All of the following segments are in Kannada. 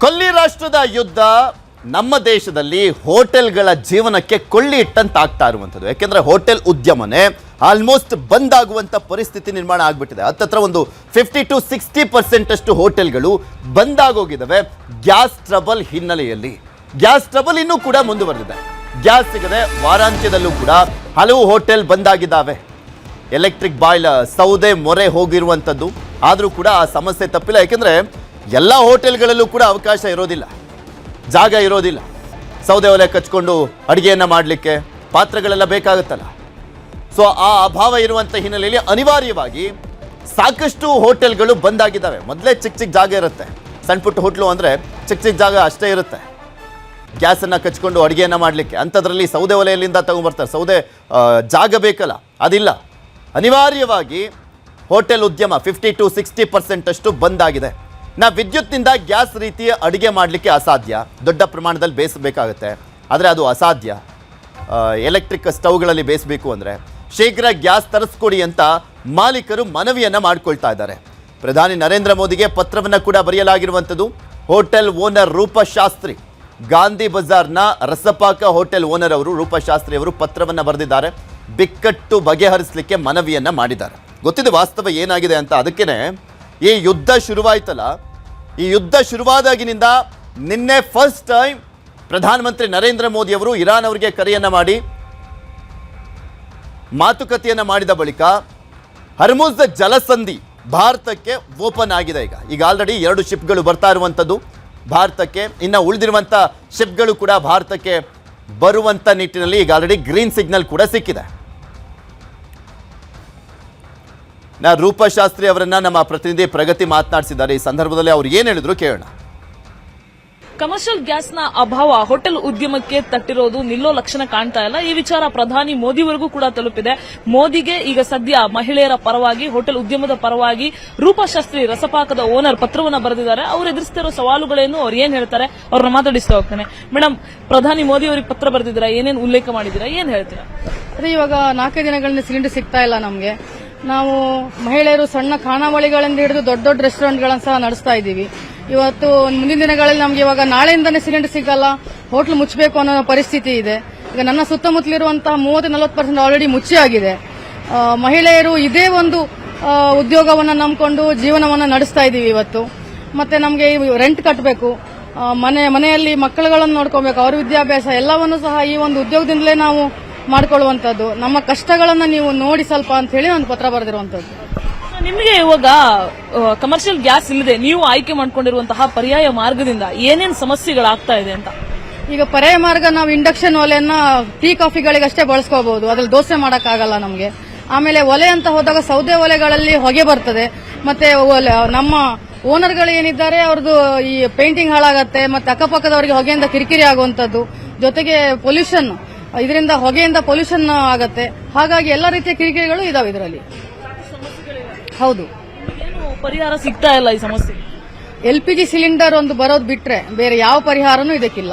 ಕೊಲ್ಲಿ ರಾಷ್ಟ್ರದ ಯುದ್ಧ ನಮ್ಮ ದೇಶದಲ್ಲಿ ಹೋಟೆಲ್ಗಳ ಜೀವನಕ್ಕೆ ಕೊಳ್ಳಿ ಇಟ್ಟಂತಾಗ್ತಾ ಇರುವಂಥದ್ದು. ಯಾಕೆಂದ್ರೆ ಹೋಟೆಲ್ ಉದ್ಯಮನೇ ಆಲ್ಮೋಸ್ಟ್ ಬಂದ್ ಆಗುವಂತ ಪರಿಸ್ಥಿತಿ ನಿರ್ಮಾಣ ಆಗ್ಬಿಟ್ಟಿದೆ. ಹತ್ತತ್ರ ಒಂದು 50 to 60% ಅಷ್ಟು ಹೋಟೆಲ್ಗಳು ಬಂದ್ ಆಗೋಗಿದ್ದಾವೆ. ಗ್ಯಾಸ್ ಟ್ರಬಲ್ ಹಿನ್ನೆಲೆಯಲ್ಲಿ ಗ್ಯಾಸ್ ಟ್ರಬಲ್ ಇನ್ನೂ ಕೂಡ ಮುಂದುವರೆದಿದೆ. ಗ್ಯಾಸ್ ಸಿಗದೆ ವಾರಾಂತ್ಯದಲ್ಲೂ ಕೂಡ ಹಲವು ಹೋಟೆಲ್ ಬಂದ್ ಆಗಿದ್ದಾವೆ. ಎಲೆಕ್ಟ್ರಿಕ್ ಬಾಯ್ಲರ್ ಸೌದೆ ಮೊರೆ ಹೋಗಿರುವಂಥದ್ದು. ಆದರೂ ಕೂಡ ಆ ಸಮಸ್ಯೆ ತಪ್ಪಿಲ್ಲ. ಯಾಕೆಂದ್ರೆ ಎಲ್ಲ ಹೋಟೆಲ್ಗಳಲ್ಲೂ ಕೂಡ ಅವಕಾಶ ಇರೋದಿಲ್ಲ, ಜಾಗ ಇರೋದಿಲ್ಲ. ಸೌದೆ ಒಲೆ ಕಚ್ಕೊಂಡು ಅಡುಗೆಯನ್ನು ಮಾಡಲಿಕ್ಕೆ ಪಾತ್ರೆಗಳೆಲ್ಲ ಬೇಕಾಗುತ್ತಲ್ಲ. ಸೊ ಆ ಅಭಾವ ಇರುವಂಥ ಹಿನ್ನೆಲೆಯಲ್ಲಿ ಅನಿವಾರ್ಯವಾಗಿ ಸಾಕಷ್ಟು ಹೋಟೆಲ್ಗಳು ಬಂದಾಗಿದ್ದಾವೆ. ಮೊದಲೇ ಚಿಕ್ಕ ಚಿಕ್ಕ ಜಾಗ ಇರುತ್ತೆ, ಸಣ್ಣ ಪುಟ್ಟ ಹೋಟ್ಲು ಅಂದರೆ ಚಿಕ್ಕ ಚಿಕ್ಕ ಜಾಗ ಅಷ್ಟೇ ಇರುತ್ತೆ ಗ್ಯಾಸನ್ನು ಕಚ್ಕೊಂಡು ಅಡುಗೆಯನ್ನು ಮಾಡಲಿಕ್ಕೆ. ಅಂಥದ್ರಲ್ಲಿ ಸೌದೆ ಒಲೆಯಲ್ಲಿಂದ ತಗೊಂಡ್ಬರ್ತಾರೆ. ಸೌದೆ ಜಾಗ ಬೇಕಲ್ಲ, ಅದಿಲ್ಲ. ಅನಿವಾರ್ಯವಾಗಿ ಹೋಟೆಲ್ ಉದ್ಯಮ 50 to 60% ಅಷ್ಟು ಬಂದಾಗಿದೆ. ನಾವು ವಿದ್ಯುತ್ನಿಂದ ಗ್ಯಾಸ್ ರೀತಿಯ ಅಡುಗೆ ಮಾಡಲಿಕ್ಕೆ ಅಸಾಧ್ಯ, ದೊಡ್ಡ ಪ್ರಮಾಣದಲ್ಲಿ ಬೇಯಿಸಬೇಕಾಗತ್ತೆ. ಆದರೆ ಅದು ಅಸಾಧ್ಯ. ಎಲೆಕ್ಟ್ರಿಕ್ ಸ್ಟವ್ಗಳಲ್ಲಿ ಬೇಯಿಸಬೇಕು ಅಂದರೆ ಶೀಘ್ರ ಗ್ಯಾಸ್ ತರಿಸ್ಕೊಡಿ ಅಂತ ಮಾಲೀಕರು ಮನವಿಯನ್ನು ಮಾಡಿಕೊಳ್ತಾ ಇದ್ದಾರೆ. ಪ್ರಧಾನಿ ನರೇಂದ್ರ ಮೋದಿಗೆ ಪತ್ರವನ್ನು ಕೂಡ ಬರೆಯಲಾಗಿರುವಂಥದ್ದು. ಹೋಟೆಲ್ ಓನರ್ ರೂಪಶಾಸ್ತ್ರಿ, ಗಾಂಧಿ ಬಜಾರ್ನ ರಸಪಾಕ ಹೋಟೆಲ್ ಓನರ್ ಅವರು ರೂಪಶಾಸ್ತ್ರಿ ಅವರು ಪತ್ರವನ್ನು ಬರೆದಿದ್ದಾರೆ. ಬಿಕ್ಕಟ್ಟು ಬಗೆಹರಿಸಲಿಕ್ಕೆ ಮನವಿಯನ್ನು ಮಾಡಿದ್ದಾರೆ. ಗೊತ್ತಿದೆ ವಾಸ್ತವ ಏನಾಗಿದೆ ಅಂತ. ಅದಕ್ಕೇ ಈ ಯುದ್ಧ ಶುರುವಾಯ್ತಲ್ಲ, ಈ ಯುದ್ಧ ಶುರುವಾದಾಗಿನಿಂದ ನಿನ್ನೆ ಫಸ್ಟ್ ಟೈಮ್ ಪ್ರಧಾನಮಂತ್ರಿ ನರೇಂದ್ರ ಮೋದಿ ಅವರು ಇರಾನ್ ಅವರಿಗೆ ಕರೆಯನ್ನು ಮಾಡಿ ಮಾತುಕತೆಯನ್ನು ಮಾಡಿದ ಬಳಿಕ ಹರ್ಮುಜ್ ಜಲಸಂಧಿ ಭಾರತಕ್ಕೆ ಓಪನ್ ಆಗಿದೆ. ಈಗ ಆಲ್ರೆಡಿ 2 ಶಿಪ್ಗಳು ಬರ್ತಾ ಇರುವಂಥದ್ದು ಭಾರತಕ್ಕೆ. ಇನ್ನು ಉಳಿದಿರುವಂಥ ಶಿಪ್ಗಳು ಕೂಡ ಭಾರತಕ್ಕೆ ಬರುವಂಥ ನಿಟ್ಟಿನಲ್ಲಿ ಈಗ ಆಲ್ರೆಡಿ ಗ್ರೀನ್ ಸಿಗ್ನಲ್ ಕೂಡ ಸಿಕ್ಕಿದೆ. ರೂಪಶಾಸ್ತ್ರಿ ಅವರನ್ನ ನಮ್ಮ ಪ್ರತಿನಿಧಿ ಪ್ರಗತಿ ಮಾತನಾಡಿಸಿದ್ದಾರೆ. ಈ ಸಂದರ್ಭದಲ್ಲಿ ಅವರು ಏನು ಹೇಳಿದ್ರು ಕೇಳೋಣ. ಕಮರ್ಷಿಯಲ್ ಗ್ಯಾಸ್ನ ಅಭಾವ ಹೋಟೆಲ್ ಉದ್ಯಮಕ್ಕೆ ತಟ್ಟಿರೋದು ನಿಲ್ಲೋ ಲಕ್ಷಣ ಕಾಣ್ತಾ ಇಲ್ಲ. ಈ ವಿಚಾರ ಪ್ರಧಾನಿ ಮೋದಿವರೆಗೂ ಕೂಡ ತಲುಪಿದೆ. ಮೋದಿಗೆ ಈಗ ಸದ್ಯ ಮಹಿಳೆಯರ ಪರವಾಗಿ, ಹೋಟೆಲ್ ಉದ್ಯಮದ ಪರವಾಗಿ ರೂಪಶಾಸ್ತ್ರಿ ರಸಪಾಕದ ಓನರ್ ಪತ್ರವನ್ನು ಬರೆದಿದ್ದಾರೆ. ಅವರು ಎದುರಿಸ್ತಿರೋ ಸವಾಲುಗಳೇನು, ಅವ್ರು ಏನ್ ಹೇಳ್ತಾರೆ, ಅವ್ರನ್ನ ಮಾತಾಡಿಸ್ತಾ ಹೋಗ್ತಾನೆ. ಮೇಡಮ್, ಪ್ರಧಾನಿ ಮೋದಿ ಅವರಿಗೆ ಪತ್ರ ಬರೆದಿದ್ದೀರಾ, ಏನೇನು ಉಲ್ಲೇಖ ಮಾಡಿದ್ದೀರಾ, ಏನ್ ಹೇಳ್ತೀರಾ? ಅದೇ ಇವಾಗ 4 ದಿನಗಳಿಂದ ಸಿಲಿಂಡರ್ ಸಿಗ್ತಾ ಇಲ್ಲ ನಮಗೆ. ನಾವು ಮಹಿಳೆಯರು ಸಣ್ಣ ಖಾನಾವಳಿಗಳಿಂದ ಹಿಡಿದು ದೊಡ್ಡ ದೊಡ್ಡ ರೆಸ್ಟೋರೆಂಟ್ಗಳನ್ನು ಸಹ ನಡೆಸ್ತಾ ಇದ್ದೀವಿ. ಇವತ್ತು ಮುಂದಿನ ದಿನಗಳಲ್ಲಿ ನಮಗೆ ಇವಾಗ ನಾಳೆಯಿಂದನೇ ಸಿಲಿಂಡರ್ ಸಿಗಲ್ಲ, ಹೋಟ್ಲು ಮುಚ್ಚಬೇಕು ಅನ್ನೋ ಪರಿಸ್ಥಿತಿ ಇದೆ. ಈಗ ನನ್ನ ಸುತ್ತಮುತ್ತಲಿರುವಂತಹ 30-40% ಆಲ್ರೆಡಿ ಮುಚ್ಚಿ ಆಗಿದೆ. ಮಹಿಳೆಯರು ಇದೇ ಒಂದು ಉದ್ಯೋಗವನ್ನು ನಂಬಿಕೊಂಡು ಜೀವನವನ್ನು ನಡೆಸ್ತಾ ಇದ್ದೀವಿ ಇವತ್ತು. ಮತ್ತೆ ನಮಗೆ ರೆಂಟ್ ಕಟ್ಟಬೇಕು, ಮನೆಯಲ್ಲಿ ಮಕ್ಕಳುಗಳನ್ನು ನೋಡ್ಕೋಬೇಕು, ಅವ್ರ ವಿದ್ಯಾಭ್ಯಾಸ ಎಲ್ಲವನ್ನೂ ಸಹ ಈ ಒಂದು ಉದ್ಯೋಗದಿಂದಲೇ ನಾವು ಮಾಡ್ಕೊಳ್ಳುವಂಥದ್ದು. ನಮ್ಮ ಕಷ್ಟಗಳನ್ನ ನೀವು ನೋಡಿ ಸ್ವಲ್ಪ ಅಂತ ಹೇಳಿ ಒಂದು ಪತ್ರ ಬರೆದಿರುವಂತದ್ದು. ನಿಮಗೆ ಇವಾಗ ಕಮರ್ಷಿಯಲ್ ಗ್ಯಾಸ್ ಇಲ್ಲದೆ ನೀವು ಆಯ್ಕೆ ಮಾಡ್ಕೊಂಡಿರುವಂತಹ ಪರ್ಯಾಯ ಮಾರ್ಗದಿಂದ ಏನೇನು ಸಮಸ್ಯೆಗಳಾಗ್ತಾ ಇದೆ ಅಂತ? ಈಗ ಪರ್ಯಾಯ ಮಾರ್ಗ ನಾವು ಇಂಡಕ್ಷನ್ ಒಲೆಯನ್ನ ಟೀ ಕಾಫಿಗಳಿಗಷ್ಟೇ ಬಳಸ್ಕೋಬಹುದು, ಅದ್ರಲ್ಲಿ ದೋಸೆ ಮಾಡಕ್ಕಾಗಲ್ಲ ನಮಗೆ. ಆಮೇಲೆ ಒಲೆ ಅಂತ ಹೋದಾಗ ಸೌದೆ ಒಲೆಗಳಲ್ಲಿ ಹೊಗೆ ಬರ್ತದೆ. ಮತ್ತೆ ನಮ್ಮ ಓನರ್ಗಳು ಏನಿದ್ದಾರೆ ಅವ್ರದ್ದು ಈ ಪೇಂಟಿಂಗ್ ಹಾಳಾಗತ್ತೆ, ಮತ್ತೆ ಅಕ್ಕಪಕ್ಕದವರಿಗೆ ಹೊಗೆಯಿಂದ ಕಿರಿಕಿರಿ ಆಗುವಂತದ್ದು, ಜೊತೆಗೆ ಪೊಲ್ಯೂಷನ್, ಇದರಿಂದ ಹೊಗೆಯಿಂದ ಪೊಲ್ಯೂಷನ್ ಆಗತ್ತೆ. ಹಾಗಾಗಿ ಎಲ್ಲ ರೀತಿಯ ಕಿರಿಕಿರಿಗಳು ಇದಾವೆ ಇದರಲ್ಲಿ. ಹೌದು, ಏನು ಪರಿಹಾರ ಸಿಗ್ತಾ ಇಲ್ಲ ಈ ಸಮಸ್ಯೆ? LPG ಸಿಲಿಂಡರ್ ಒಂದು ಬರೋದು ಬಿಟ್ರೆ ಬೇರೆ ಯಾವ ಪರಿಹಾರನೂ ಇದಕ್ಕಿಲ್ಲ.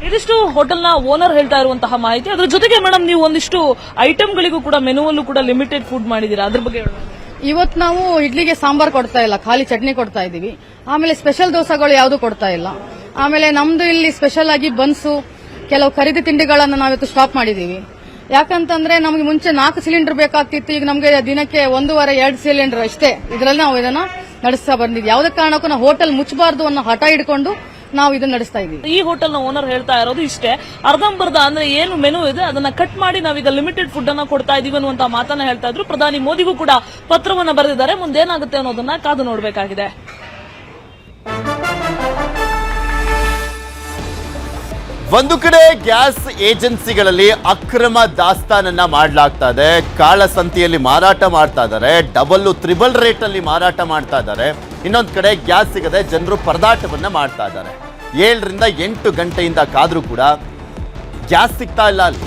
ಇದಿಷ್ಟು ಹೋಟೆಲ್ನ ಓನರ್ ಹೇಳ್ತಾ ಇರುವಂತಹ ಮಾಹಿತಿ. ಅದ್ರ ಜೊತೆಗೆ ಮೇಡಮ್, ನೀವು ಒಂದಿಷ್ಟು ಐಟಮ್ಗಳಿಗೂ ಕೂಡ ಮೆನುವಲ್ಲೂ ಕೂಡ ಲಿಮಿಟೆಡ್ ಫುಡ್ ಮಾಡಿದೀರಾ, ಅದ್ರ ಬಗ್ಗೆ ಹೇಳೋಣ. ಇವತ್ತು ನಾವು ಇಡ್ಲಿಗೆ ಸಾಂಬಾರ್ ಕೊಡ್ತಾ ಇಲ್ಲ, ಖಾಲಿ ಚಟ್ನಿ ಕೊಡ್ತಾ ಇದೀವಿ. ಆಮೇಲೆ ಸ್ಪೆಷಲ್ ದೋಸೆಗಳು ಯಾವುದು ಕೊಡ್ತಾ ಇಲ್ಲ. ಆಮೇಲೆ ನಮ್ದು ಇಲ್ಲಿ ಸ್ಪೆಷಲ್ ಆಗಿ ಬನ್ಸು, ಕೆಲವು ಖರೀದಿ ತಿಂಡಿಗಳನ್ನು ನಾವಿವತ್ತು ಸ್ಟಾಪ್ ಮಾಡಿದೀವಿ. ಯಾಕಂತಂದ್ರೆ ನಮಗೆ ಮುಂಚೆ 4 ಸಿಲಿಂಡರ್ ಬೇಕಾಗ್ತಿತ್ತು, ಈಗ ನಮಗೆ ದಿನಕ್ಕೆ 1.5-2 ಸಿಲಿಂಡರ್ ಅಷ್ಟೇ. ಇದರಲ್ಲಿ ನಾವು ಇದನ್ನ ನಡೆಸ್ತಾ ಬಂದಿದ್ವಿ. ಯಾವುದೇ ಕಾರಣಕ್ಕೂ ನಾವು ಹೋಟೆಲ್ ಮುಚ್ಚಬಾರ್ದು ಅನ್ನೋ ಹಠ ಹಿಡ್ಕೊಂಡು ನಾವು ಇದನ್ನ ನಡೆಸ್ತಾ ಇದೀವಿ. ಈ ಹೋಟೆಲ್ನ ಓನರ್ ಹೇಳ್ತಾ ಇರೋದು ಇಷ್ಟೇ, ಅರ್ಧಂಬರ್ಧ ಅಂದ್ರೆ ಏನು ಮೆನು ಇದೆ ಅದನ್ನ ಕಟ್ ಮಾಡಿ ನಾವೀಗ ಲಿಮಿಟೆಡ್ ಫುಡ್ ಅನ್ನ ಕೊಡ್ತಾ ಇದೀವಿ ಅನ್ನುವಂತ ಮಾತನ್ನ ಹೇಳ್ತಾ ಇದ್ರು. ಪ್ರಧಾನಿ ಮೋದಿಗೂ ಕೂಡ ಪತ್ರವನ್ನ ಬರೆದಿದ್ದಾರೆ. ಮುಂದೇನಾಗುತ್ತೆ ಅನ್ನೋದನ್ನ ಕಾದು ನೋಡಬೇಕಾಗಿದೆ. ಒಂದು ಕಡೆ ಗ್ಯಾಸ್ ಏಜೆನ್ಸಿಗಳಲ್ಲಿ ಅಕ್ರಮ ದಾಸ್ತಾನನ್ನ ಮಾಡಲಾಗ್ತಾ ಇದೆ. ಕಾಳಸಂತೆಯಲ್ಲಿ ಮಾರಾಟ ಮಾಡ್ತಾ ಇದ್ದಾರೆ, ಡಬಲ್ ತ್ರಿಬಲ್ ರೇಟ್ ಅಲ್ಲಿ ಮಾರಾಟ ಮಾಡ್ತಾ ಇದ್ದಾರೆ. ಇನ್ನೊಂದು ಕಡೆ ಗ್ಯಾಸ್ ಸಿಗದೆ ಜನರು ಪರದಾಟವನ್ನ ಮಾಡ್ತಾ ಇದ್ದಾರೆ. 7ರಿಂದ 8 ಗಂಟೆಯಿಂದ ಕಾದ್ರೂ ಕೂಡ ಗ್ಯಾಸ್ ಸಿಗ್ತಾ ಇಲ್ಲ, ಅಲ್ಲಿ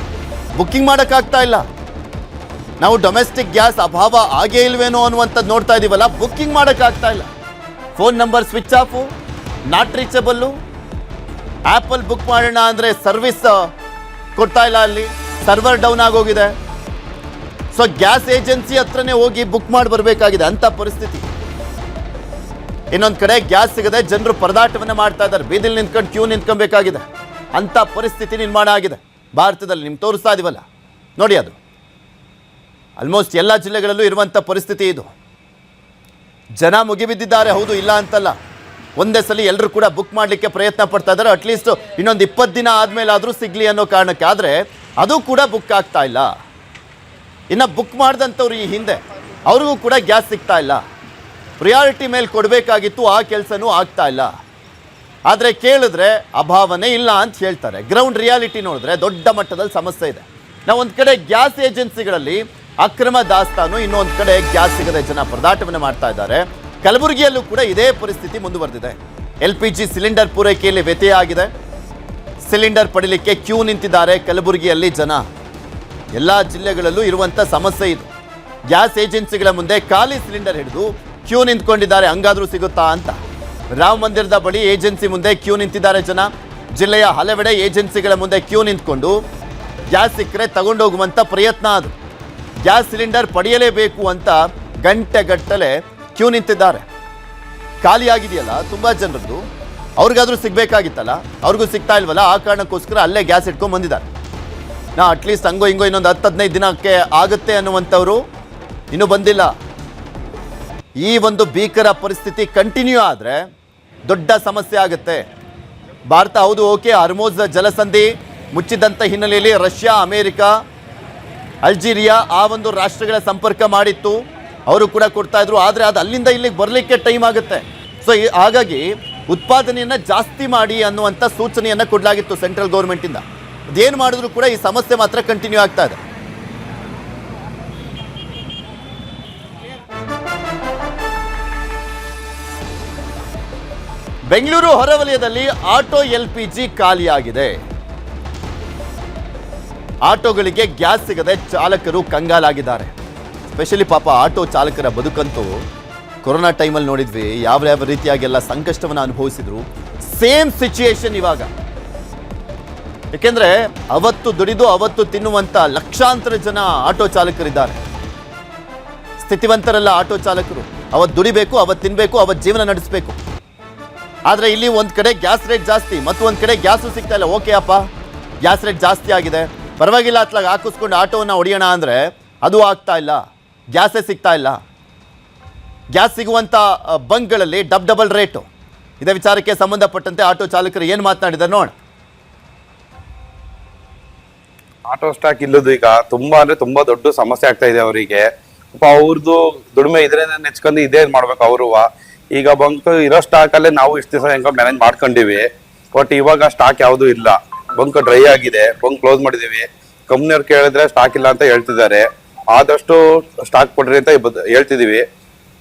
ಬುಕ್ಕಿಂಗ್ ಮಾಡಕ್ಕಾಗ್ತಾ ಇಲ್ಲ. ನಾವು ಡೊಮೆಸ್ಟಿಕ್ ಗ್ಯಾಸ್ ಅಭಾವ ಆಗೇ ಇಲ್ವೇನೋ ಅನ್ನುವಂಥದ್ದು ನೋಡ್ತಾ ಇದೀವಲ್ಲ, ಬುಕ್ಕಿಂಗ್ ಮಾಡಕ್ಕಾಗ್ತಾ ಇಲ್ಲ. Phone number switch off, not reachable. ಆಪಲ್ ಬುಕ್ ಮಾಡೋಣ ಅಂದ್ರೆ ಸರ್ವಿಸ್ ಕೊಡ್ತಾ ಇಲ್ಲ, ಅಲ್ಲಿ ಸರ್ವರ್ ಡೌನ್ ಆಗೋಗಿದೆ. ಸೊ ಗ್ಯಾಸ್ ಏಜೆನ್ಸಿ ಹತ್ರನೇ ಹೋಗಿ ಬುಕ್ ಮಾಡಿ ಬರಬೇಕಾಗಿದೆ ಅಂತ ಪರಿಸ್ಥಿತಿ. ಇನ್ನೊಂದು ಕಡೆ ಗ್ಯಾಸ್ ಸಿಗದೆ ಜನರು ಪರದಾಟವನ್ನು ಮಾಡ್ತಾ ಇದ್ದಾರೆ, ಬೀದಿಲಿ ನಿಂತ್ಕೊಂಡು ಕ್ಯೂ ನಿಂತ್ಕೊಬೇಕಾಗಿದೆ. ಅಂಥ ಪರಿಸ್ಥಿತಿ ನಿರ್ಮಾಣ ಆಗಿದೆ ಭಾರತದಲ್ಲಿ. ನಿಮ್ಗೆ ತೋರಿಸ್ತಾ ಇದೀವಲ್ಲ ನೋಡಿ, ಅದು ಆಲ್ಮೋಸ್ಟ್ ಎಲ್ಲ ಜಿಲ್ಲೆಗಳಲ್ಲೂ ಇರುವಂಥ ಪರಿಸ್ಥಿತಿ ಇದು. ಜನ ಮುಗಿಬಿದ್ದಿದ್ದಾರೆ, ಹೌದು, ಇಲ್ಲ ಅಂತಲ್ಲ. ಒಂದೇ ಸಲ ಎಲ್ಲರೂ ಕೂಡ ಬುಕ್ ಮಾಡಲಿಕ್ಕೆ ಪ್ರಯತ್ನ ಪಡ್ತಾ ಇದ್ದಾರೆ. ಅಟ್ಲೀಸ್ಟ್ ಇನ್ನೊಂದು 20 ದಿನ ಆದಮೇಲೆ ಆದರೂ ಸಿಗಲಿ ಅನ್ನೋ ಕಾರಣಕ್ಕೆ. ಆದರೆ ಅದು ಕೂಡ ಬುಕ್ ಆಗ್ತಾ ಇಲ್ಲ. ಇನ್ನು ಬುಕ್ ಮಾಡಿದಂಥವ್ರು ಈ ಹಿಂದೆ ಅವ್ರಿಗೂ ಕೂಡ ಗ್ಯಾಸ್ ಸಿಗ್ತಾ ಇಲ್ಲ. ಪ್ರಿಯಾರಿಟಿ ಮೇಲೆ ಕೊಡಬೇಕಾಗಿತ್ತು, ಆ ಕೆಲಸನೂ ಆಗ್ತಾ ಇಲ್ಲ. ಆದರೆ ಕೇಳಿದ್ರೆ ಅಭಾವನೆ ಇಲ್ಲ ಅಂತ ಹೇಳ್ತಾರೆ. ಗ್ರೌಂಡ್ ರಿಯಾಲಿಟಿ ನೋಡಿದ್ರೆ ದೊಡ್ಡ ಮಟ್ಟದಲ್ಲಿ ಸಮಸ್ಯೆ ಇದೆ. ನಾವು ಒಂದು ಕಡೆ ಗ್ಯಾಸ್ ಏಜೆನ್ಸಿಗಳಲ್ಲಿ ಅಕ್ರಮ ದಾಸ್ತಾನು, ಇನ್ನೊಂದು ಕಡೆ ಗ್ಯಾಸ್ ಸಿಗದೆ ಜನ ಪರದಾಟವನ್ನು ಮಾಡ್ತಾ ಇದ್ದಾರೆ. ಕಲಬುರಗಿಯಲ್ಲೂ ಕೂಡ ಇದೇ ಪರಿಸ್ಥಿತಿ ಮುಂದುವರೆದಿದೆ. LPG ಸಿಲಿಂಡರ್ ಪೂರೈಕೆಯಲ್ಲಿ ವ್ಯತ್ಯಯ ಆಗಿದೆ. ಸಿಲಿಂಡರ್ ಪಡಿಲಿಕ್ಕೆ ಕ್ಯೂ ನಿಂತಿದ್ದಾರೆ ಕಲಬುರಗಿಯಲ್ಲಿ ಜನ. ಎಲ್ಲ ಜಿಲ್ಲೆಗಳಲ್ಲೂ ಇರುವಂಥ ಸಮಸ್ಯೆ ಇದು. ಗ್ಯಾಸ್ ಏಜೆನ್ಸಿಗಳ ಮುಂದೆ ಖಾಲಿ ಸಿಲಿಂಡರ್ ಹಿಡಿದು ಕ್ಯೂ ನಿಂತ್ಕೊಂಡಿದ್ದಾರೆ, ಹಂಗಾದ್ರೂ ಸಿಗುತ್ತಾ ಅಂತ. ರಾಮ ಮಂದಿರದ ಬಳಿ ಏಜೆನ್ಸಿ ಮುಂದೆ ಕ್ಯೂ ನಿಂತಿದ್ದಾರೆ ಜನ. ಜಿಲ್ಲೆಯ ಹಲವೆಡೆ ಏಜೆನ್ಸಿಗಳ ಮುಂದೆ ಕ್ಯೂ ನಿಂತ್ಕೊಂಡು ಗ್ಯಾಸ್ ಸಿಕ್ಕರೆ ತಗೊಂಡೋಗುವಂಥ ಪ್ರಯತ್ನ ಅದು. ಗ್ಯಾಸ್ ಸಿಲಿಂಡರ್ ಪಡೆಯಲೇಬೇಕು ಅಂತ ಗಂಟೆಗಟ್ಟಲೆ ಕ್ಯೂ ನಿಂತಿದ್ದಾರೆ. ಖಾಲಿಯಾಗಿದೆಯಲ್ಲ ತುಂಬ ಜನರದ್ದು, ಅವ್ರಿಗಾದ್ರೂ ಸಿಗಬೇಕಾಗಿತ್ತಲ್ಲ, ಅವ್ರಿಗೂ ಸಿಗ್ತಾ ಇಲ್ವಲ್ಲ. ಆ ಕಾರಣಕ್ಕೋಸ್ಕರ ಅಲ್ಲೇ ಗ್ಯಾಸ್ ಇಟ್ಕೊಂಡು ಬಂದಿದ್ದಾರೆ. ಅಟ್ಲೀಸ್ಟ್ ಹಂಗೋ ಹಿಂಗೋ ಇನ್ನೊಂದು 10-15 ದಿನಕ್ಕೆ ಆಗುತ್ತೆ ಅನ್ನುವಂಥವ್ರು ಇನ್ನೂ ಬಂದಿಲ್ಲ. ಈ ಒಂದು ಭೀಕರ ಪರಿಸ್ಥಿತಿ ಕಂಟಿನ್ಯೂ ಆದರೆ ದೊಡ್ಡ ಸಮಸ್ಯೆ ಆಗುತ್ತೆ. ಭಾರತ ಹೌದು ಓಕೆ, ಹರ್ಮೋಜ್ ಜಲಸಂಧಿ ಮುಚ್ಚಿದಂಥ ಹಿನ್ನೆಲೆಯಲ್ಲಿ ರಷ್ಯಾ, ಅಮೇರಿಕ, ಅಲ್ಜೀರಿಯಾ ಆ ಒಂದು ರಾಷ್ಟ್ರಗಳ ಸಂಪರ್ಕ ಮಾಡಿತ್ತು. ಅವರು ಕೂಡ ಕೊಡ್ತಾ ಇದ್ರು. ಆದರೆ ಅದು ಅಲ್ಲಿಂದ ಇಲ್ಲಿಗೆ ಬರಲಿಕ್ಕೆ ಟೈಮ್ ಆಗುತ್ತೆ. ಸೊ ಹಾಗಾಗಿ ಉತ್ಪಾದನೆಯನ್ನು ಜಾಸ್ತಿ ಮಾಡಿ ಅನ್ನುವಂಥ ಸೂಚನೆಯನ್ನು ಕೊಡಲಾಗಿತ್ತು ಸೆಂಟ್ರಲ್ ಗೌರ್ಮೆಂಟಿಂದ. ಅದೇನು ಮಾಡಿದ್ರು ಕೂಡ ಈ ಸಮಸ್ಯೆ ಮಾತ್ರ ಕಂಟಿನ್ಯೂ ಆಗ್ತಾ ಇದೆ. ಬೆಂಗಳೂರು ಹೊರವಲಯದಲ್ಲಿ ಆಟೋ LPG ಖಾಲಿಯಾಗಿದೆ. ಆಟೋಗಳಿಗೆ ಗ್ಯಾಸ್ ಸಿಗದೆ ಚಾಲಕರು ಕಂಗಾಲಾಗಿದ್ದಾರೆ. ಸ್ಪೆಷಲಿ ಪಾಪ ಆಟೋ ಚಾಲಕರ ಬದುಕಂತೂ ಕೊರೋನಾ ಟೈಮಲ್ಲಿ ನೋಡಿದ್ವಿ, ಯಾವ ರೀತಿಯಾಗೆಲ್ಲ ಸಂಕಷ್ಟವನ್ನು ಅನುಭವಿಸಿದ್ರು. ಸೇಮ್ ಸಿಚುಯೇಷನ್ ಇವಾಗ. ಯಾಕೆಂದ್ರೆ ಅವತ್ತು ದುಡಿದು ಅವತ್ತು ತಿನ್ನುವಂಥ ಲಕ್ಷಾಂತರ ಜನ ಆಟೋ ಚಾಲಕರಿದ್ದಾರೆ. ಸ್ಥಿತಿವಂತರಲ್ಲ ಆಟೋ ಚಾಲಕರು. ಅವತ್ತು ದುಡಿಬೇಕು, ಅವತ್ತು ತಿನ್ನಬೇಕು, ಅವತ್ತು ಜೀವನ ನಡೆಸಬೇಕು. ಆದರೆ ಇಲ್ಲಿ ಒಂದು ಕಡೆ ಗ್ಯಾಸ್ ರೇಟ್ ಜಾಸ್ತಿ, ಮತ್ತು ಒಂದು ಕಡೆ ಗ್ಯಾಸು ಸಿಗ್ತಾ ಇಲ್ಲ. ಓಕೆ ಅಪ್ಪ, ಗ್ಯಾಸ್ ರೇಟ್ ಜಾಸ್ತಿ ಆಗಿದೆ, ಪರವಾಗಿಲ್ಲ, ಅತ್ಲಾಗ ಹಾಕಿಸ್ಕೊಂಡು ಆಟೋವನ್ನು ಹೊಡೆಯೋಣ ಅಂದರೆ ಅದು ಆಗ್ತಾ ಇಲ್ಲ. ಗ್ಯಾಸೇ ಸಿಗ್ತಾ ಇಲ್ಲ. ಗ್ಯಾಸ್ ಸಿಗುವಂಥ ಬಂಕ್ಗಳಲ್ಲಿ ಡಬಲ್ ರೇಟು. ಇದೇ ವಿಚಾರಕ್ಕೆ ಸಂಬಂಧಪಟ್ಟಂತೆ ಆಟೋ ಚಾಲಕರು ಏನು ಮಾತನಾಡಿದ್ದಾರೆ ನೋಡ. ಆಟೋ ಸ್ಟಾಕ್ ಇಲ್ಲದು ಈಗ ತುಂಬಾ ಅಂದ್ರೆ ತುಂಬಾ ದೊಡ್ಡ ಸಮಸ್ಯೆ ಆಗ್ತಾ ಇದೆ ಅವರಿಗೆ. ಪಾಪ ಅವ್ರದ್ದು ದುಡಿಮೆ ಇದ್ರೆ ನೆಚ್ಕೊಂಡು ಇದೇ ಮಾಡ್ಬೇಕು ಅವರು. ಈಗ ಬಂಕ್ ಇರೋ ಸ್ಟಾಕ್ ಅಲ್ಲೇ ನಾವು ಇಷ್ಟು ದಿವಸ ಹೆಂಗ ಮ್ಯಾನೇಜ್ ಮಾಡ್ಕೊಂಡಿವಿ. ಬಟ್ ಇವಾಗ ಸ್ಟಾಕ್ ಯಾವ್ದು ಇಲ್ಲ, ಬಂಕ್ ಡ್ರೈ ಆಗಿದೆ, ಬಂಕ್ ಕ್ಲೋಸ್ ಮಾಡಿದೀವಿ. ಕಂಪ್ನಿಯವ್ರು ಕೇಳಿದ್ರೆ ಸ್ಟಾಕ್ ಇಲ್ಲ ಅಂತ ಹೇಳ್ತಿದ್ದಾರೆ. ಆದಷ್ಟು ಸ್ಟಾಕ್ ಕೊಡ್ರಿ ಅಂತ ಹೇಳ್ತಿದೀವಿ.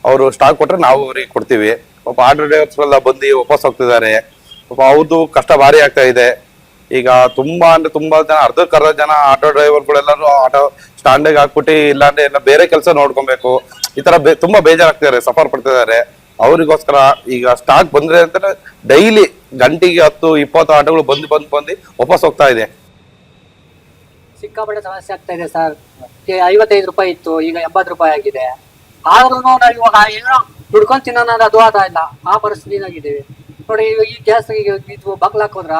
ಅವರು ಸ್ಟಾಕ್ ಕೊಟ್ರೆ ನಾವು ಅವ್ರಿಗೆ ಕೊಡ್ತೀವಿ. ಪಾಪ ಆಟೋ ಡ್ರೈವರ್ಸ್ ಎಲ್ಲ ಬಂದು ವಾಪಸ್ ಹೋಗ್ತಿದ್ದಾರೆ. ಪಾಪ ಅವ್ರದ್ದು ಕಷ್ಟ ಭಾರಿ ಆಗ್ತಾ ಇದೆ. ಈಗ ತುಂಬಾ ಅಂದ್ರೆ ತುಂಬಾ ಜನ, ಅರ್ಧ ಜನ ಆಟೋ ಡ್ರೈವರ್ಗಳೆಲ್ಲರೂ ಆಟೋ ಸ್ಟ್ಯಾಂಡಿಗೆ ಹಾಕ್ಬಿಟ್ಟು ಇಲ್ಲಾಂದ್ರೆ ಎಲ್ಲ ಬೇರೆ ಕೆಲಸ ನೋಡ್ಕೊಬೇಕು. ಈ ತರ ತುಂಬಾ ಬೇಜಾರಾಗ್ತಿದ್ದಾರೆ, ಸಫರ್ ಪಡ್ತಿದ್ದಾರೆ. ಅವ್ರಿಗೋಸ್ಕರ ಈಗ ಸ್ಟಾಕ್ ಬಂದ್ರೆ ಅಂತ ಡೈಲಿ ಗಂಟೆಗೆ 10-20 ಆಟೋಗಳು ಬಂದು ವಾಪಸ್ ಹೋಗ್ತಾ ಇದೆ. ಸಿಕ್ಕಾಪಟ್ಟೆ ಸಮಸ್ಯೆ ಆಗ್ತಾ ಇದೆ ಸರ್. 55 ರೂಪಾಯಿ ಇತ್ತು, ಈಗ 80 ರೂಪಾಯಿ ಆಗಿದೆ. ಆದ್ರೂ ನಾವು ಇವಾಗ ಏನೋ ದುಡ್ಕೊಂಡ್ ತಿನ್ನೋಣ ಅದು ಆದ ಇಲ್ಲ, ಆ ಪರಿಸ್ಥಿತಿನಾಗಿದ್ದೀವಿ ನೋಡಿ. ಇವಾಗ ಈ ಗ್ಯಾಸ್ ಇದು ಬಾಕ್ಲ್ ಹಾಕೋದ್ರ,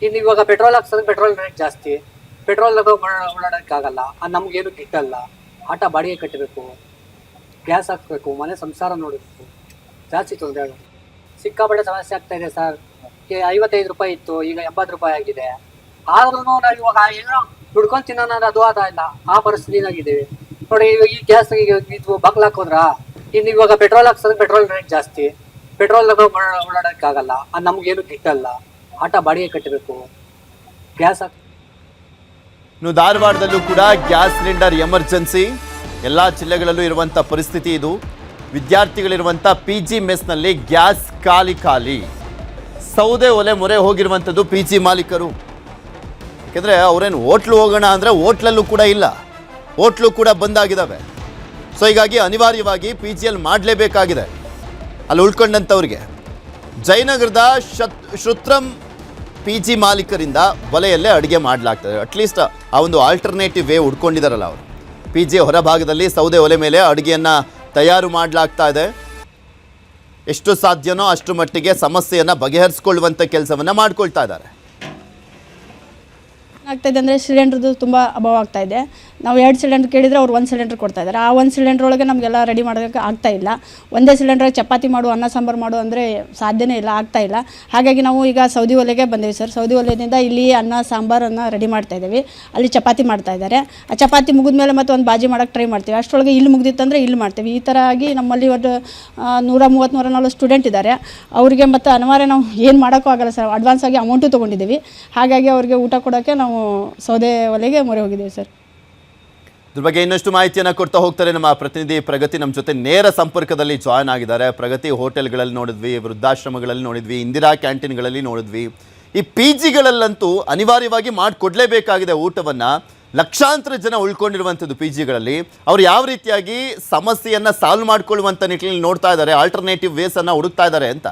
ಇನ್ನು ಇವಾಗ ಪೆಟ್ರೋಲ್ ಹಾಕ್ಸೋದ್ರೆ ಪೆಟ್ರೋಲ್ ರೇಟ್ ಜಾಸ್ತಿ. ಪೆಟ್ರೋಲ್ ಓಡಾಡಕ್ಕಾಗಲ್ಲ, ನಮ್ಗೇನು ಗಿಟ್ಟಲ್ಲ. ಆಟ ಬಾಡಿಗೆ ಕಟ್ಟಬೇಕು, ಗ್ಯಾಸ್ ಹಾಕ್ಬೇಕು, ಮನೆ ಸಂಸಾರ ನೋಡಬೇಕು, ಜಾಸ್ತಿ ತೊಂದರೆ ಆಗುತ್ತೆ. ಸಿಕ್ಕಾಪಟ್ಟೆ ಸಮಸ್ಯೆ ಆಗ್ತಾ ಇದೆ ಸರ್. 55 ರೂಪಾಯಿ ಇತ್ತು, ಈಗ 80 ರೂಪಾಯಿ ಆಗಿದೆ. ಆದ್ರೂ ನಾವು ಇವಾಗ ಏನೋ ದುಡ್ಕೊಂಡ್ ತಿನ್ನೋಣ ಅದು ಆದ ಇಲ್ಲ, ಆ ಪರಿಸ್ಥಿತಿನಾಗಿದ್ದೀವಿ ನೋಡಿ. ಇವಾಗ ಈ ಗ್ಯಾಸ್ ಇದು ಬಾಕ್ಲ್ ಹಾಕೋದ್ರ, ಇನ್ನು ಇವಾಗ ಪೆಟ್ರೋಲ್ ಹಾಕ್ಸೋದ್ರೆ ಪೆಟ್ರೋಲ್ ರೇಟ್ ಜಾಸ್ತಿ. ಪೆಟ್ರೋಲ್ ಓಡಾಡಕ್ಕಾಗಲ್ಲ, ನಮ್ಗೇನು ಗಿಟ್ಟಲ್ಲ. ಆಟ ಬಾಡಿಗೆ ಕಟ್ಟಬೇಕು, ಗ್ಯಾಸ್ ಇನ್ನು ಧಾರವಾಡದಲ್ಲೂ ಕೂಡ ಗ್ಯಾಸ್ ಸಿಲಿಂಡರ್ ಎಮರ್ಜೆನ್ಸಿ. ಎಲ್ಲ ಜಿಲ್ಲೆಗಳಲ್ಲೂ ಇರುವಂಥ ಪರಿಸ್ಥಿತಿ ಇದು. ವಿದ್ಯಾರ್ಥಿಗಳಿರುವಂಥ PG ಮೆಸ್ನಲ್ಲಿ ಗ್ಯಾಸ್ ಖಾಲಿ. ಸೌದೆ ಒಲೆ ಮೊರೆ ಹೋಗಿರುವಂಥದ್ದು PG ಮಾಲೀಕರು. ಯಾಕೆಂದರೆ ಅವರೇನು ಹೋಟ್ಲು ಹೋಗೋಣ ಅಂದರೆ ಹೋಟ್ಲಲ್ಲೂ ಕೂಡ ಇಲ್ಲ, ಹೋಟ್ಲು ಕೂಡ ಬಂದಾಗಿದ್ದಾವೆ. ಸೊ ಹೀಗಾಗಿ ಅನಿವಾರ್ಯವಾಗಿ PGಯಲ್ಲಿ ಮಾಡಲೇಬೇಕಾಗಿದೆ ಅಲ್ಲಿ ಉಳ್ಕೊಂಡಂಥವ್ರಿಗೆ. ಜಯನಗರದ ಶ್ರುತ್ರಂ PG ಮಾಲೀಕರಿಂದ ಒಲೆಯಲ್ಲೇ ಅಡುಗೆ ಮಾಡಲಾಗ್ತದೆ. ಅಟ್ಲೀಸ್ಟ್ ಆ ಒಂದು ಆಲ್ಟರ್ನೇಟಿವ್ ವೇ ಹುಡ್ಕೊಂಡಿದ್ದಾರಲ್ಲ ಅವರು. PG ಹೊರಭಾಗದಲ್ಲಿ ಸೌದೆ ಒಲೆ ಮೇಲೆ ಅಡುಗೆಯನ್ನು ತಯಾರು ಮಾಡಲಾಗ್ತಾ ಇದೆ. ಎಷ್ಟು ಸಾಧ್ಯನೋ ಅಷ್ಟು ಮಟ್ಟಿಗೆ ಸಮಸ್ಯೆಯನ್ನು ಬಗೆಹರಿಸ್ಕೊಳ್ಳುವಂಥ ಕೆಲಸವನ್ನು ಮಾಡ್ಕೊಳ್ತಾ ಇದ್ದಾರೆ. ಆಗ್ತಾಯಿದೆ ಅಂದರೆ ಸಿಲಿಂಡ್ರದ್ದು ತುಂಬ ಅಭಾವ ಆಗ್ತಾಯಿದೆ. ನಾವು 2 ಸಿಲಿಂಡ್ರ್ ಕೇಳಿದರೆ ಅವ್ರು 1 ಸಿಲಿಂಡ್ರ್ ಕೊಡ್ತಾ ಇದ್ದಾರೆ. ಆ 1 ಸಿಲಿಂಡ್ರ್ ಒಳಗೆ ನಮಗೆಲ್ಲ ರೆಡಿ ಮಾಡೋದಕ್ಕೆ ಆಗ್ತಾ ಇಲ್ಲ. ಒಂದೇ ಸಿಲಿಂಡ್ರಾಗಿ ಚಪಾತಿ ಮಾಡು, ಅನ್ನ ಸಾಂಬಾರು ಮಾಡು ಅಂದರೆ ಸಾಧ್ಯನೇ ಇಲ್ಲ, ಆಗ್ತಾ ಇಲ್ಲ. ಹಾಗಾಗಿ ನಾವು ಈಗ ಸೌದಿ ಒಲೆಗೆ ಬಂದೇವಿ ಸರ್. ಸೌದಿ ಒಲೆಯಿಂದ ಇಲ್ಲಿ ಅನ್ನ ಸಾಂಬಾರನ್ನು ರೆಡಿ ಮಾಡ್ತಾಯಿದ್ದೀವಿ. ಅಲ್ಲಿ ಚಪಾತಿ ಮಾಡ್ತಾ ಇದ್ದಾರೆ. ಆ ಚಪಾತಿ ಮುಗಿದ್ಮೇಲೆ ಮತ್ತೆ ಒಂದು ಬಾಜಿ ಮಾಡೋಕ್ಕೆ ಟ್ರೈ ಮಾಡ್ತೀವಿ. ಅಷ್ಟರೊಳಗೆ ಇಲ್ಲಿ ಮುಗಿದಿತ್ತಂದರೆ ಇಲ್ಲಿ ಮಾಡ್ತೀವಿ. ಈ ಥರ ಆಗಿ ನಮ್ಮಲ್ಲಿ ಒಂದು 130-140 ಸ್ಟೂಡೆಂಟ್ ಇದ್ದಾರೆ. ಅವರಿಗೆ ಮತ್ತು ಅನಿವಾರ್ಯ ನಾವು ಏನು ಮಾಡೋಕ್ಕೂ ಆಗಲ್ಲ ಸರ್. ಅಡ್ವಾನ್ಸ್ ಆಗಿ ಅಮೌಂಟು ತೊಗೊಂಡಿದ್ದೀವಿ. ಹಾಗಾಗಿ ಅವರಿಗೆ ಊಟ ಕೊಡೋಕ್ಕೆ ನಾವು ಸೌದೆ ಒಲೆಗೆ ಮೊರೆ ಹೋಗಿದ್ದೀವಿ ಸರ್. ಇದ್ರ ಬಗ್ಗೆ ಇನ್ನಷ್ಟು ಮಾಹಿತಿಯನ್ನು ಕೊಡ್ತಾ ಹೋಗ್ತಾರೆ ನಮ್ಮ ಪ್ರತಿನಿಧಿ ಪ್ರಗತಿ. ನಮ್ಮ ಜೊತೆ ನೇರ ಸಂಪರ್ಕದಲ್ಲಿ ಜಾಯ್ನ್ ಆಗಿದ್ದಾರೆ. ಪ್ರಗತಿ, ಹೋಟೆಲ್ಗಳಲ್ಲಿ ನೋಡಿದ್ವಿ, ವೃದ್ಧಾಶ್ರಮಗಳಲ್ಲಿ ನೋಡಿದ್ವಿ, ಇಂದಿರಾ ಕ್ಯಾಂಟೀನ್ಗಳಲ್ಲಿ ನೋಡಿದ್ವಿ. ಈ ಪಿ ಜಿಗಳಲ್ಲಂತೂ ಅನಿವಾರ್ಯವಾಗಿ ಮಾಡಿಕೊಡ್ಲೇಬೇಕಾಗಿದೆ ಊಟವನ್ನು. ಲಕ್ಷಾಂತರ ಜನ ಉಳ್ಕೊಂಡಿರುವಂಥದ್ದು ಪಿ ಜಿಗಳಲ್ಲಿ. ಅವ್ರು ಯಾವ ರೀತಿಯಾಗಿ ಸಮಸ್ಯೆಯನ್ನು ಸಾಲ್ವ್ ಮಾಡ್ಕೊಳ್ಳುವಂಥ ನಿಟ್ಟಿನಲ್ಲಿ ನೋಡ್ತಾ ಇದ್ದಾರೆ, ಆಲ್ಟರ್ನೇಟಿವ್ ವೇಸನ್ನು ಹುಡುಕ್ತಾ ಇದ್ದಾರೆ ಅಂತ.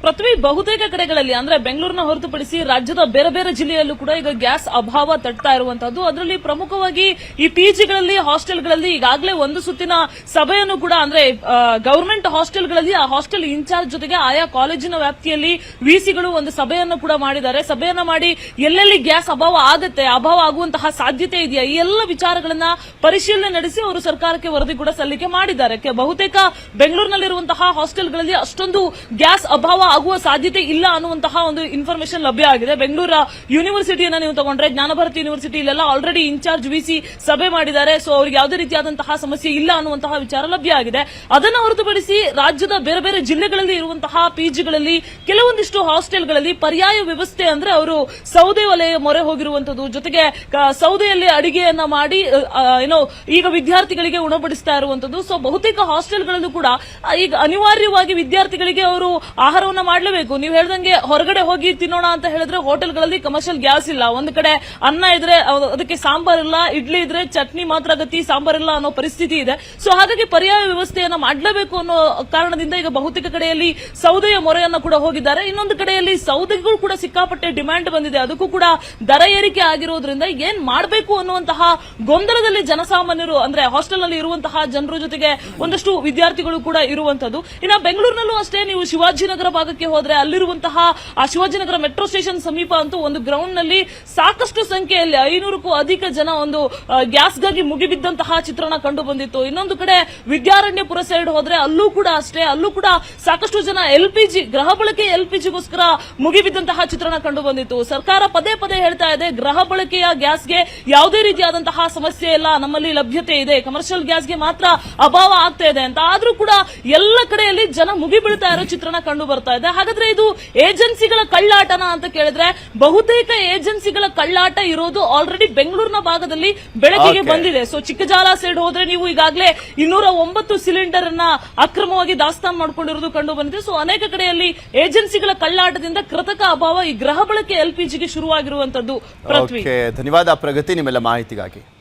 ಪೃಥ್ವಿ, ಬಹುತೇಕ ಕಡೆಗಳಲ್ಲಿ ಅಂದ್ರೆ ಬೆಂಗಳೂರಿನ ಹೊರತುಪಡಿಸಿ ರಾಜ್ಯದ ಬೇರೆ ಬೇರೆ ಜಿಲ್ಲೆಯಲ್ಲೂ ಕೂಡ ಈಗ ಗ್ಯಾಸ್ ಅಭಾವ ತಟ್ತಾ ಇರುವಂತದ್ದು. ಅದರಲ್ಲಿ ಪ್ರಮುಖವಾಗಿ ಈ ಪಿಜಿಗಳಲ್ಲಿ, ಹಾಸ್ಟೆಲ್ಗಳಲ್ಲಿ ಈಗಾಗಲೇ ಒಂದು ಸುತ್ತಿನ ಸಭೆಯನ್ನು ಕೂಡ ಅಂದ್ರೆ ಗವರ್ಮೆಂಟ್ ಹಾಸ್ಟೆಲ್ಗಳಲ್ಲಿ ಆ ಹಾಸ್ಟೆಲ್ ಇನ್ಚಾರ್ಜ್ ಜೊತೆಗೆ ಆಯಾ ಕಾಲೇಜಿನ ವ್ಯಾಪ್ತಿಯಲ್ಲಿ ವಿಸಿಗಳು ಒಂದು ಸಭೆಯನ್ನು ಕೂಡ ಮಾಡಿದ್ದಾರೆ. ಸಭೆಯನ್ನ ಮಾಡಿ ಎಲ್ಲೆಲ್ಲಿ ಗ್ಯಾಸ್ ಅಭಾವ ಆಗುವಂತಹ ಸಾಧ್ಯತೆ ಇದೆಯಾ, ಈ ಎಲ್ಲ ವಿಚಾರಗಳನ್ನ ಪರಿಶೀಲನೆ ನಡೆಸಿ ಅವರು ಸರ್ಕಾರಕ್ಕೆ ವರದಿ ಕೂಡ ಸಲ್ಲಿಕೆ ಮಾಡಿದ್ದಾರೆ. ಬಹುತೇಕ ಬೆಂಗಳೂರಿನಲ್ಲಿರುವಂತಹ ಹಾಸ್ಟೆಲ್ಗಳಲ್ಲಿ ಅಷ್ಟೊಂದು ಗ್ಯಾಸ್ ಅಭಾವ ಆಗುವ ಸಾಧ್ಯತೆ ಇಲ್ಲ ಅನ್ನುವಂತಹ ಒಂದು ಇನ್ಫಾರ್ಮೇಶನ್ ಲಭ್ಯ ಆಗಿದೆ. ಬೆಂಗಳೂರು ಯೂನಿವರ್ಸಿಟಿಯನ್ನ ನೀವು ತಗೊಂಡ್ರೆ, ಜ್ಞಾನಭಾರತಿ ಯೂನಿವರ್ಸಿಟಿ ಇಲ್ಲೆಲ್ಲ ಆಲ್ರೆಡಿ ಇನ್ಚಾರ್ಜ್ ವಿಸಿ ಸಭೆ ಮಾಡಿದ್ದಾರೆ. ಸೊ ಅವ್ರಿಗೆ ಯಾವುದೇ ರೀತಿಯಾದಂತಹ ಸಮಸ್ಯೆ ಇಲ್ಲ ಅನ್ನುವಂತಹ ವಿಚಾರ ಲಭ್ಯ ಆಗಿದೆ. ಅದನ್ನು ಹೊರತುಪಡಿಸಿ ರಾಜ್ಯದ ಬೇರೆ ಬೇರೆ ಜಿಲ್ಲೆಗಳಲ್ಲಿ ಇರುವಂತಹ ಪಿಜಿಗಳಲ್ಲಿ ಕೆಲವೊಂದಿಷ್ಟು ಹಾಸ್ಟೆಲ್ಗಳಲ್ಲಿ ಪರ್ಯಾಯ ವ್ಯವಸ್ಥೆ ಅಂದ್ರೆ ಅವರು ಸೌದೆ ಒಲೆ ಮೊರೆ ಹೋಗಿರುವಂತದ್ದು, ಜೊತೆಗೆ ಸೌದೆಯಲ್ಲಿ ಅಡಿಗೆಯನ್ನ ಮಾಡಿ ಈಗ ವಿದ್ಯಾರ್ಥಿಗಳಿಗೆ ಉಣಬಡಿಸ್ತಾ ಇರುವಂತದ್ದು. ಸೊ ಬಹುತೇಕ ಹಾಸ್ಟೆಲ್ಗಳಲ್ಲೂ ಕೂಡ ಈಗ ಅನಿವಾರ್ಯವಾಗಿ ವಿದ್ಯಾರ್ಥಿಗಳಿಗೆ ಅವರು ಆಹಾರವನ್ನು ಮಾಡಲೇಬೇಕು. ನೀವು ಹೇಳ್ದಂಗೆ ಹೊರಗಡೆ ಹೋಗಿ ತಿನ್ನೋಣ ಅಂತ ಹೇಳಿದ್ರೆ ಹೋಟೆಲ್ಗಳಲ್ಲಿ ಕಮರ್ಷಿಯಲ್ ಗ್ಯಾಸ್ ಇಲ್ಲ. ಒಂದು ಕಡೆ ಅನ್ನ ಇದ್ರೆ ಅದಕ್ಕೆ ಸಾಂಬಾರ್ ಇಲ್ಲ, ಇಡ್ಲಿ ಇದ್ರೆ ಚಟ್ನಿ ಮಾತ್ರ ಗತಿ, ಸಾಂಬಾರ್ ಇಲ್ಲ ಅನ್ನೋ ಪರಿಸ್ಥಿತಿ ಇದೆ. ಸೊ ಹಾಗಾಗಿ ಪರ್ಯಾಯ ವ್ಯವಸ್ಥೆಯನ್ನ ಮಾಡಲೇಬೇಕು ಅನ್ನೋ ಕಾರಣದಿಂದ ಈಗ ಬಹುತೇಕ ಕಡೆಯಲ್ಲಿ ಸೌದೆಯ ಮೊರೆಯನ್ನ ಕೂಡ ಹೋಗಿದ್ದಾರೆ. ಇನ್ನೊಂದು ಕಡೆಯಲ್ಲಿ ಸೌದೆಗಳು ಕೂಡ ಸಿಕ್ಕಾಪಟ್ಟೆ ಡಿಮ್ಯಾಂಡ್ ಬಂದಿದೆ. ಅದಕ್ಕೂ ಕೂಡ ದರ ಏರಿಕೆ ಆಗಿರೋದ್ರಿಂದ ಏನ್ ಮಾಡಬೇಕು ಅನ್ನುವಂತಹ ಗೊಂದಲದಲ್ಲಿ ಜನಸಾಮಾನ್ಯರು ಅಂದ್ರೆ ಹಾಸ್ಟೆಲ್ ನಲ್ಲಿ ಇರುವಂತಹ ಜನರ ಜೊತೆಗೆ ಒಂದಷ್ಟು ವಿದ್ಯಾರ್ಥಿಗಳು ಕೂಡ ಇರುವಂತದ್ದು. ಇನ್ನು ಬೆಂಗಳೂರಿನಲ್ಲೂ ಅಷ್ಟೇ, ನೀವು ಶಿವಾಜಿನಗರ ಭಾಗಕ್ಕೆ ಹೋದ್ರೆ ಅಲ್ಲಿರುವಂತಹ ಆ ಶಿವಾಜಿನಗರ ಮೆಟ್ರೋ ಸ್ಟೇಷನ್ ಸಮೀಪ ಅಂತೂ ಒಂದು ಗ್ರೌಂಡ್ ನಲ್ಲಿ ಸಾಕಷ್ಟು ಸಂಖ್ಯೆಯಲ್ಲಿ 500ಕ್ಕೂ ಅಧಿಕ ಜನ ಒಂದು ಗ್ಯಾಸ್ಗಾಗಿ ಮುಗಿಬಿದ್ದಂತಹ ಚಿತ್ರಣ ಕಂಡು ಬಂದಿತ್ತು. ಇನ್ನೊಂದು ಕಡೆ ವಿದ್ಯಾರಣ್ಯಪುರ ಸೈಡ್ ಹೋದ್ರೆ ಅಲ್ಲೂ ಕೂಡ ಅಷ್ಟೇ, ಅಲ್ಲೂ ಕೂಡ ಸಾಕಷ್ಟು ಜನ ಎಲ್ಪಿಜಿ, ಗೃಹ ಬಳಕೆ ಎಲ್ಪಿಜಿಗೋಸ್ಕರ ಮುಗಿಬಿದ್ದಂತಹ ಚಿತ್ರಣ ಕಂಡು ಬಂದಿತ್ತು. ಸರ್ಕಾರ ಪದೇ ಪದೇ ಹೇಳ್ತಾ ಇದೆ, ಗೃಹ ಬಳಕೆಯ ಗ್ಯಾಸ್ಗೆ ಯಾವುದೇ ರೀತಿಯಾದಂತಹ ಸಮಸ್ಯೆ ಇಲ್ಲ, ನಮ್ಮಲ್ಲಿ ಲಭ್ಯತೆ ಇದೆ, ಕಮರ್ಷಿಯಲ್ ಗ್ಯಾಸ್ಗೆ ಮಾತ್ರ ಅಭಾವ ಆಗ್ತಾ ಇದೆ ಅಂತ. ಆದ್ರೂ ಕೂಡ ಎಲ್ಲ ಕಡೆಯಲ್ಲಿ ಜನ ಮುಗಿಬೀಳ್ತಾ ಇರೋ ಚಿತ್ರಣ ಕಂಡು ಬರ್ತಾ ಇದೆ. ಹಾಗಾದ್ರೆ ಇದು ಏಜೆನ್ಸಿಗಳ ಕಳ್ಳಾಟನ ಅಂತ ಕೇಳಿದ್ರೆ ಬಹುತೇಕ ಏಜೆನ್ಸಿಗಳ ಕಳ್ಳಾಟ ಇರೋದು ಆಲ್ರೆಡಿ ಬೆಂಗಳೂರಿನ ಭಾಗದಲ್ಲಿ ಬೆಳಕಿಗೆ ಬಂದಿದೆ. ಸೊ ಚಿಕ್ಕಜಾಲ ಸೈಡ್ ಹೋದ್ರೆ ನೀವು ಈಗಾಗಲೇ 209 ಸಿಲಿಂಡರ್ ಅನ್ನ ಅಕ್ರಮವಾಗಿ ದಾಸ್ತಾನು ಮಾಡಿಕೊಂಡಿರೋದು ಕಂಡು ಬಂದಿದೆ. ಸೊ ಅನೇಕ ಕಡೆಯಲ್ಲಿ ಏಜೆನ್ಸಿಗಳ ಕಳ್ಳಾಟದಿಂದ ಕೃತಕ ಅಭಾವ ಈ ಗೃಹ ಬಳಕೆ ಎಲ್ಪಿಜಿಗೆ ಶುರುವಾಗಿರುವಂತದ್ದು. ಪೃಥ್ವಿ, ಧನ್ಯವಾದ ಪ್ರಗತಿ ನಿಮ್ಮೆಲ್ಲ ಮಾಹಿತಿಗಾಗಿ.